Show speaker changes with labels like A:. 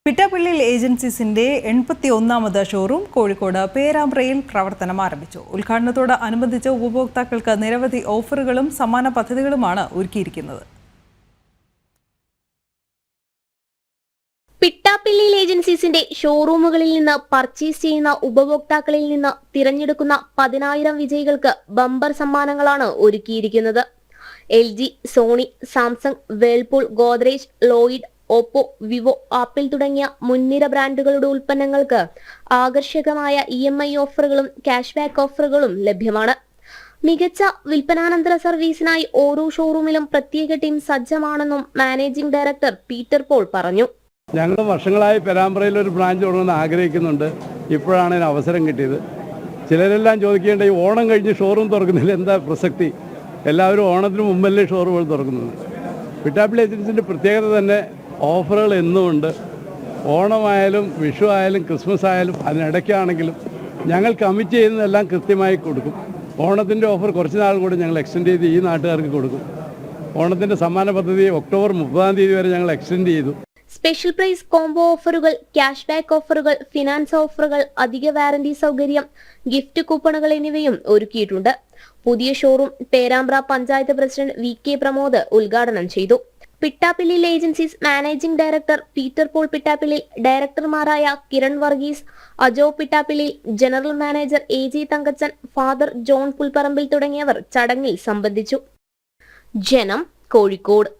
A: Pittappillil ഏജൻസീസിന്റെ 81ാമത് showroom Kozhikode പേരാമ്പ്രയിൽ പ്രവർത്തനം ആരംഭിച്ചു. ഉദ്ഘാടനത്തോട് അനുബന്ധിച്ച് ഉപഭോക്താക്കൾക്ക് നിരവധി ഓഫറുകളും സമ്മാന പദ്ധതികളുമാണ് ഒരുക്കിയിരിക്കുന്നത്.
B: പിട്ടാപ്പിള്ളിൽ ഏജൻസീസിന്റെ ഷോറൂമുകളിൽ നിന്ന് പർച്ചേസ് ചെയ്യുന്ന ഉപഭോക്താക്കളിൽ നിന്ന് തിരഞ്ഞെടുക്കുന്ന 10,000 വിജയികൾക്ക് ബമ്പർ സമ്മാനങ്ങളാണ് ഒരുക്കിയിരിക്കുന്നത്. LG, Sony, Samsung, Whirlpool, Godrej, Lloyd, Oppo, Vivo, Apple തുടങ്ങിയ മുൻനിര ബ്രാൻഡുകളുടെ ഉൽപ്പന്നങ്ങൾക്ക് ആകർഷകമായ EMI ഓഫറുകളും ക്യാഷ് ബാക്ക് ഓഫറുകളും ലഭ്യമാണ്. മികച്ച വിൽപ്പനാനന്തര സർവീസിനായി ഓരോ ഷോറൂമിലും പ്രത്യേക ടീം സജ്ജമാണെന്നും മാനേജിംഗ് ഡയറക്ടർ പീറ്റർ പോൾ പറഞ്ഞു.
C: ഞങ്ങൾ വർഷങ്ങളായി പേരാമ്പ്രയിൽ ഒരു ബ്രാഞ്ച് തുടങ്ങുമെന്ന് ആഗ്രഹിക്കുന്നുണ്ട്. ഇപ്പോഴാണ് ഇതിന് അവസരം കിട്ടിയത്. ചിലരെല്ലാം ചോദിക്കേണ്ട ഈ ഓണം കഴിഞ്ഞ് ഷോറൂം തുറക്കുന്നതിൽ എന്താ പ്രസക്തി? എല്ലാവരും ഓണത്തിന് മുമ്പല്ലേ ഷോറൂമുകൾ തുറക്കുന്നത്. പിട്ടാപ്പിള്ളി ഏജൻസിൻ്റെ പ്രത്യേകത തന്നെ ഓഫറുകൾ എന്നുമുണ്ട്. ഓണമായാലും വിഷു ആയാലും ക്രിസ്മസ് ആയാലും അതിനിടയ്ക്കാണെങ്കിലും ഞങ്ങൾ കമ്മിറ്റ് ചെയ്യുന്നതെല്ലാം കൃത്യമായി കൊടുക്കും. ഓണത്തിൻ്റെ ഓഫർ കുറച്ച് നാൾ കൂടി ഞങ്ങൾ എക്സ്റ്റെൻഡ് ചെയ്ത് ഈ നാട്ടുകാർക്ക് കൊടുക്കും. ഓണത്തിൻ്റെ സമ്മാന പദ്ധതി ഒക്ടോബർ 30 വരെ ഞങ്ങൾ എക്സ്റ്റെൻഡ് ചെയ്തു.
B: സ്പെഷ്യൽ പ്രൈസ് കോംബോ ഓഫറുകൾ, ക്യാഷ് ബാക്ക് ഓഫറുകൾ, ഫിനാൻസ് ഓഫറുകൾ, അധിക വാറന്റി സൗകര്യം, ഗിഫ്റ്റ് കൂപ്പണുകൾ എന്നിവയും ഒരുക്കിയിട്ടുണ്ട്. പുതിയ showroom Perambra panchayat president VK Pramod ഉദ്ഘാടനം ചെയ്തു. Pittappillil agencies managing director Peter Paul Pittappillil, ഡയറക്ടർമാരായ Kiran Varghese, Ajo Pittappillil, general manager AJ Thankachan, father John Pulparambil തുടങ്ങിയവർ ചടങ്ങിൽ സംബന്ധിച്ചു. ജനം, കോഴിക്കോട്.